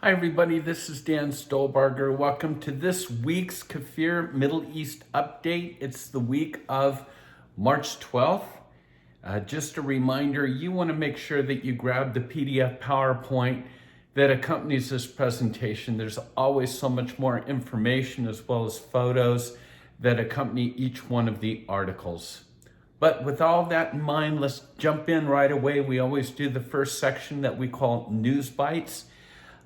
Hi everybody, this is Dan Stolbarger. Welcome to this week's KFIR Middle East update. It's the week of March 12th. Just a reminder, you want to make sure that you grab the PDF PowerPoint that accompanies this presentation. There's always so much more information as well as photos that accompany each one of the articles. But with all that in mind, let's jump in right away. We always do the first section that we call News Bites.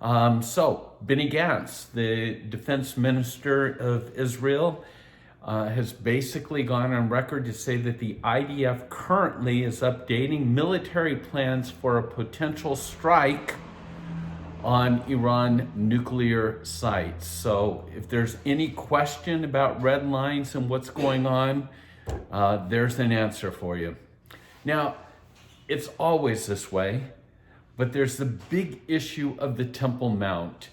So Benny Gantz, the defense minister of Israel, has basically gone on record to say that the IDF currently is updating military plans for a potential strike on Iran nuclear sites. So if there's any question about red lines and what's going on, there's an answer for you. Now, it's always this way. But there's the big issue of the Temple Mount.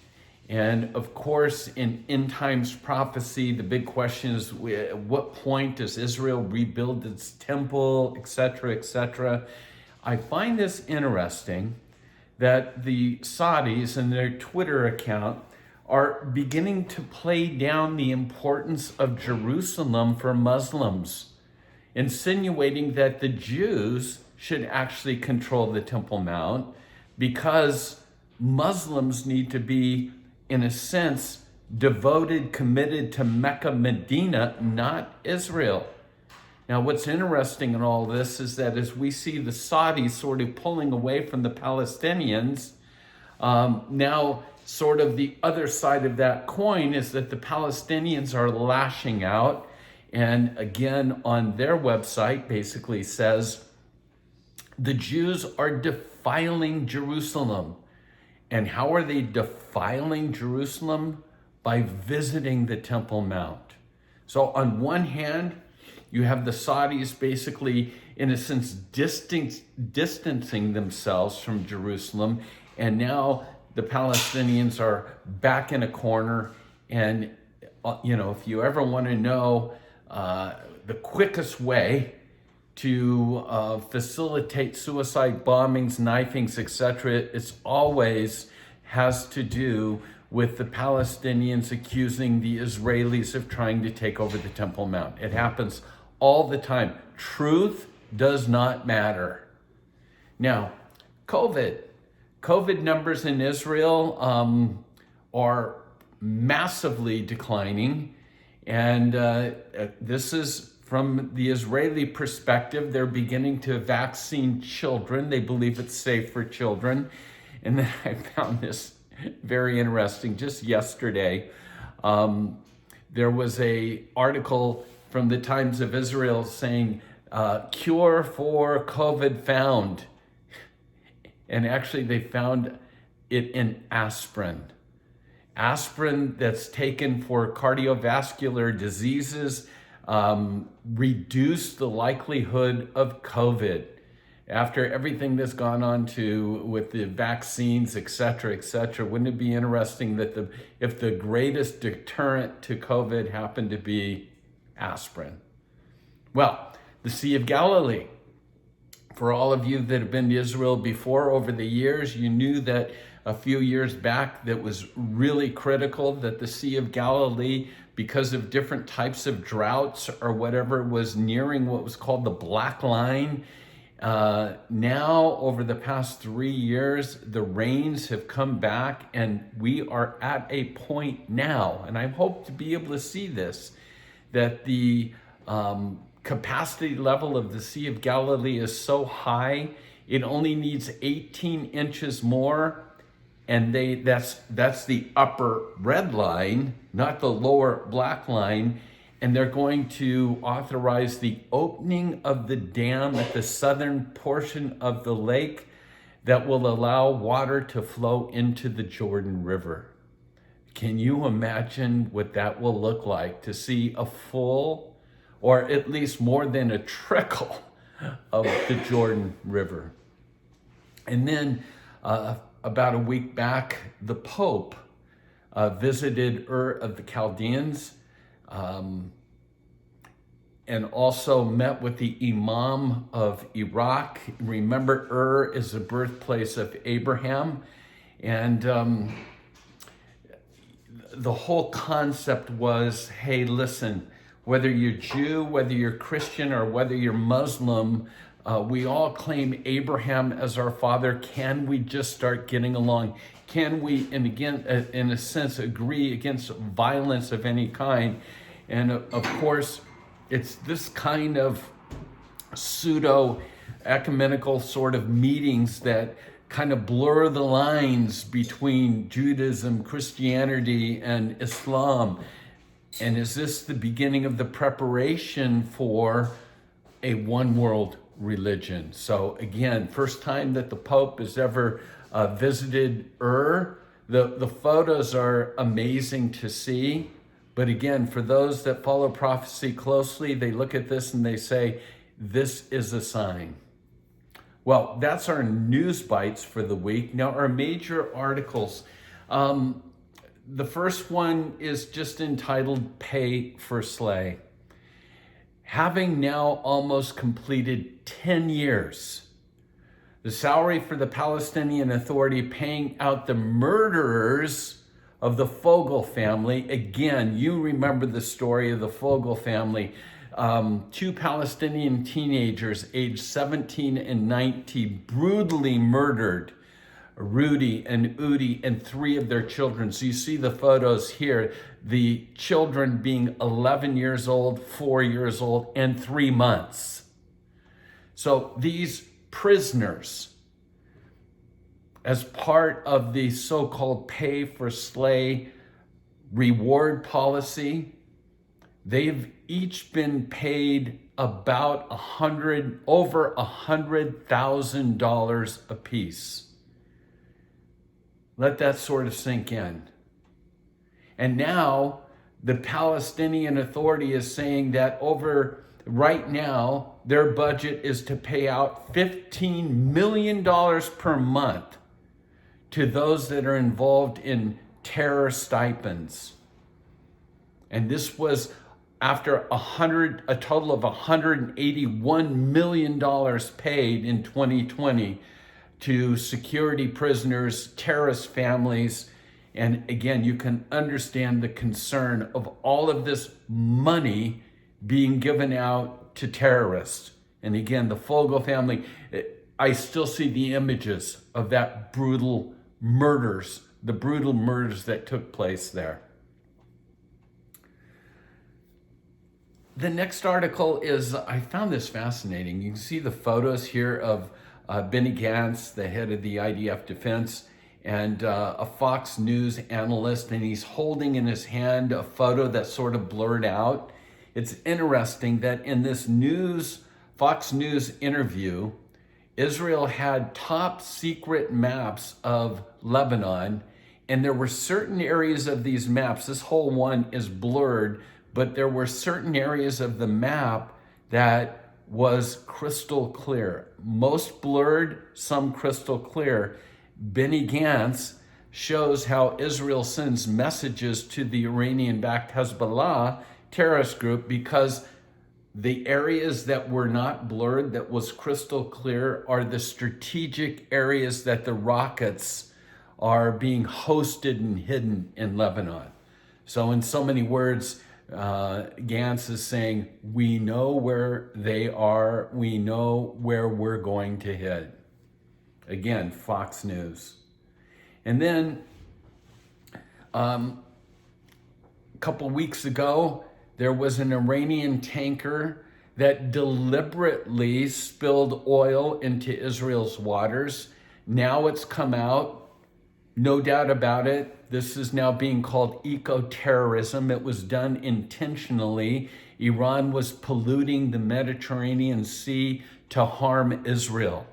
And of course, in end times prophecy, the big question is, at what point does Israel rebuild its temple, etc., etc.? I find this interesting that the Saudis and their Twitter account are beginning to play down the importance of Jerusalem for Muslims, insinuating that the Jews should actually control the Temple Mount, because Muslims need to be, in a sense, devoted, committed to Mecca, Medina, not Israel. Now, what's interesting in all this is that as we see the Saudis sort of pulling away from the Palestinians, now sort of the other side of that coin is that the Palestinians are lashing out. And again, on their website, basically says, the Jews are defiling Jerusalem. And how are they defiling Jerusalem? By visiting the Temple Mount. So on one hand, you have the Saudis basically, in a sense, distancing themselves from Jerusalem. And now the Palestinians are back in a corner. And, if you ever want to know the quickest way to facilitate suicide bombings, knifings, etc., it's always has to do with the Palestinians accusing the Israelis of trying to take over the Temple Mount. It happens all the time. Truth does not matter. Now, COVID numbers in Israel are massively declining, and this is from the Israeli perspective. They're beginning to vaccine children. They believe it's safe for children. And then I found this very interesting. Just yesterday, there was an article from the Times of Israel saying, cure for COVID found. And actually they found it in aspirin. Aspirin that's taken for cardiovascular diseases reduce the likelihood of COVID. After everything that's gone on with the vaccines, et cetera, wouldn't it be interesting that if the greatest deterrent to COVID happened to be aspirin? Well, the Sea of Galilee. For all of you that have been to Israel before over the years, you knew that a few years back that was really critical, that the Sea of Galilee, because of different types of droughts or whatever, was nearing what was called the Black Line. Now, over the past 3 years, the rains have come back, and we are at a point now, and I hope to be able to see this, that the capacity level of the Sea of Galilee is so high, it only needs 18 inches more. And that's the upper red line, not the lower black line. And they're going to authorize the opening of the dam at the southern portion of the lake that will allow water to flow into the Jordan River. Can you imagine what that will look like, to see a full, or at least more than a trickle of the Jordan River? And then about a week back, the Pope visited Ur of the Chaldeans, and also met with the Imam of Iraq. Remember, Ur is the birthplace of Abraham. And the whole concept was, hey, listen, whether you're Jew, whether you're Christian, or whether you're Muslim, we all claim Abraham as our father. Can we just start getting along? Can we, and again, in a sense, agree against violence of any kind? And of course, it's this kind of pseudo ecumenical sort of meetings that kind of blur the lines between Judaism, Christianity, and Islam. And is this the beginning of the preparation for a one world religion? So again, first time that the Pope has ever visited Ur. The photos are amazing to see. But again, for those that follow prophecy closely, they look at this and they say, this is a sign. Well, that's our news bites for the week. Now, our major articles. The first one is just entitled Pay for Slay. Having now almost completed 10 years, the salary for the Palestinian Authority paying out the murderers of the Fogel family. Again, you remember the story of the Fogel family. Two Palestinian teenagers aged 17 and 19 brutally murdered Rudy and Udi and three of their children. So you see the photos here, the children being 11 years old, 4 years old, and 3 months. So these prisoners, as part of the so-called pay for slay reward policy, they've each been paid about over $100,000 apiece. Let that sort of sink in. And now the Palestinian Authority is saying that right now, their budget is to pay out $15 million per month to those that are involved in terror stipends. And this was after a total of $181 million paid in 2020 to security prisoners, terrorist families. And again, you can understand the concern of all of this money being given out to terrorists. And again, the Fogel family, I still see the images of that the brutal murders that took place there. The next article is, I found this fascinating. You can see the photos here of Benny Gantz, the head of the IDF Defense, and a Fox News analyst, and he's holding in his hand a photo that's sort of blurred out. It's interesting that in this Fox News interview, Israel had top secret maps of Lebanon, and there were certain areas of these maps, this whole one is blurred, but there were certain areas of the map that was crystal clear. Most blurred, some crystal clear. Benny Gantz shows how Israel sends messages to the Iranian-backed Hezbollah terrorist group because the areas that were not blurred, that was crystal clear, are the strategic areas that the rockets are being hosted and hidden in Lebanon. So in so many words, Gantz is saying, we know where they are, we know where we're going to hit. Again, Fox News. And then a couple weeks ago, there was an Iranian tanker that deliberately spilled oil into Israel's waters. Now it's come out, no doubt about it. This is now being called eco-terrorism. It was done intentionally. Iran was polluting the Mediterranean Sea to harm Israel.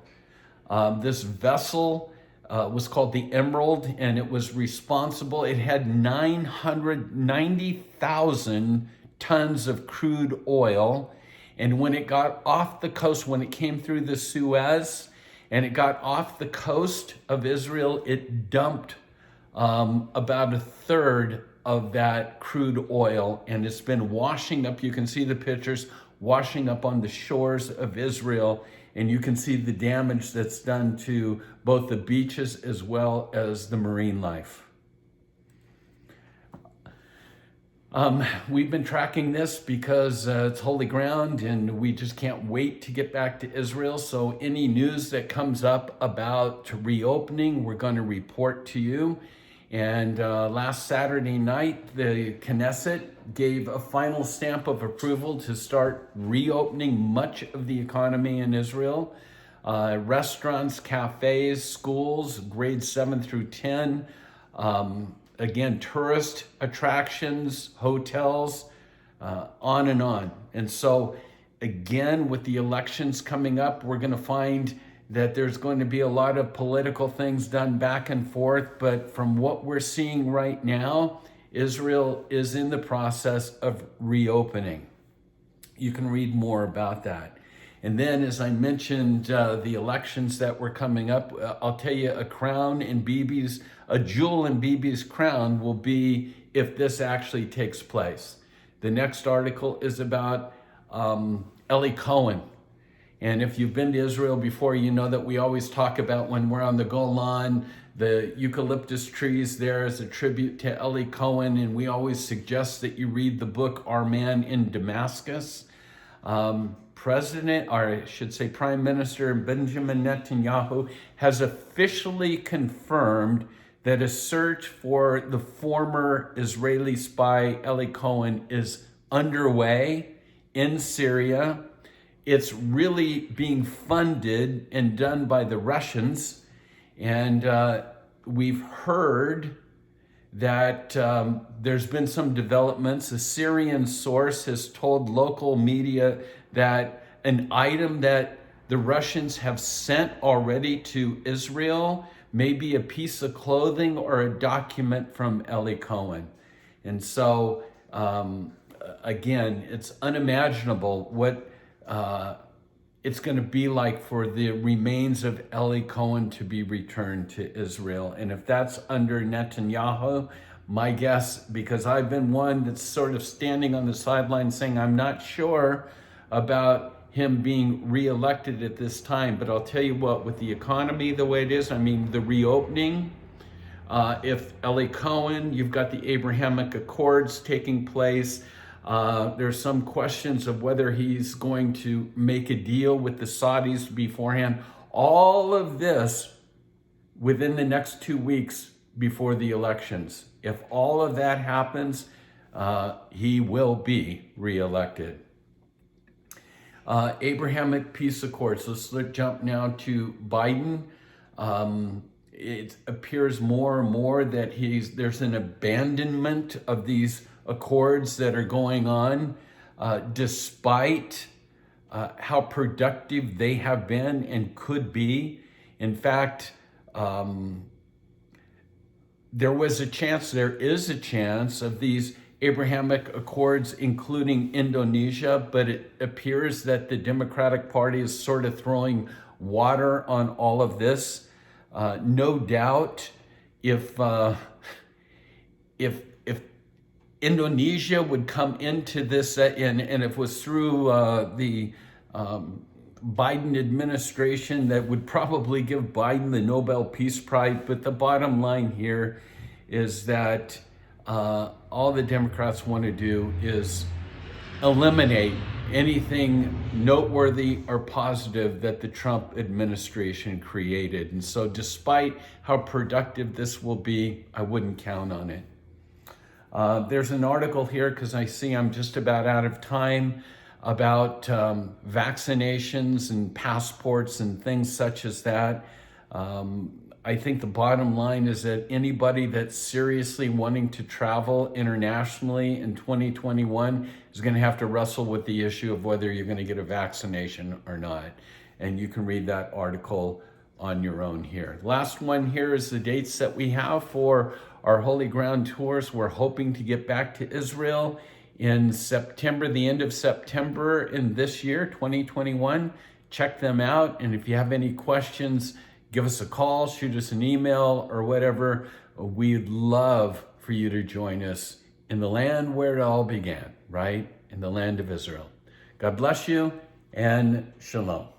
This vessel was called the Emerald, and it was responsible. It had 990,000 tons of crude oil. And when it got off the coast, when it came through the Suez, and it got off the coast of Israel, it dumped about a third of that crude oil, and it's been washing up. You can see the pictures washing up on the shores of Israel, and you can see the damage that's done to both the beaches as well as the marine life. We've been tracking this because it's holy ground and we just can't wait to get back to Israel. So any news that comes up about reopening, we're going to report to you. And last Saturday night, the Knesset gave a final stamp of approval to start reopening much of the economy in Israel. Restaurants, cafes, schools, grades 7 through 10. Again, tourist attractions, hotels, on and on. And so, again, with the elections coming up, we're going to find that there's going to be a lot of political things done back and forth. But from what we're seeing right now, Israel is in the process of reopening. You can read more about that. And then, as I mentioned, the elections that were coming up, I'll tell you, a jewel in Bibi's crown will be if this actually takes place. The next article is about Ellie Cohen. And if you've been to Israel before, you know that we always talk about when we're on the Golan, the eucalyptus trees there as a tribute to Ellie Cohen. And we always suggest that you read the book, Our Man in Damascus. Prime Minister Benjamin Netanyahu has officially confirmed that a search for the former Israeli spy Ellie Cohen is underway in Syria. It's really being funded and done by the Russians. And we've heard that there's been some developments. A Syrian source has told local media that an item that the Russians have sent already to Israel may be a piece of clothing or a document from Ellie Cohen. And so, again, it's unimaginable what it's going to be like for the remains of Ellie Cohen to be returned to Israel. And if that's under Netanyahu, my guess, because I've been one that's sort of standing on the sidelines saying I'm not sure about him being reelected at this time, but I'll tell you what, with the economy the way it is, I mean, the reopening, if Ellie Cohen, you've got the Abrahamic Accords taking place. There's some questions of whether he's going to make a deal with the Saudis beforehand. All of this within the next 2 weeks before the elections. If all of that happens, he will be reelected. Abrahamic Peace Accords. Let's jump now to Biden. It appears more and more that there's an abandonment of these accords that are going on, despite how productive they have been and could be. In fact, there is a chance of these Abrahamic Accords, including Indonesia, but it appears that the Democratic Party is sort of throwing water on all of this. No doubt, if Indonesia would come into this, and if it was through the Biden administration, that would probably give Biden the Nobel Peace Prize. But the bottom line here is that all the Democrats want to do is eliminate anything noteworthy or positive that the Trump administration created. And so despite how productive this will be, I wouldn't count on it. There's an article here, because I see I'm just about out of time, about vaccinations and passports and things such as that. I think the bottom line is that anybody that's seriously wanting to travel internationally in 2021 is going to have to wrestle with the issue of whether you're going to get a vaccination or not. And you can read that article on your own here. Last one here is the dates that we have for our Holy Ground tours. We're hoping to get back to Israel in September, the end of September in this year, 2021. Check them out. And if you have any questions, give us a call, shoot us an email or whatever. We'd love for you to join us in the land where it all began, right? In the land of Israel. God bless you and shalom.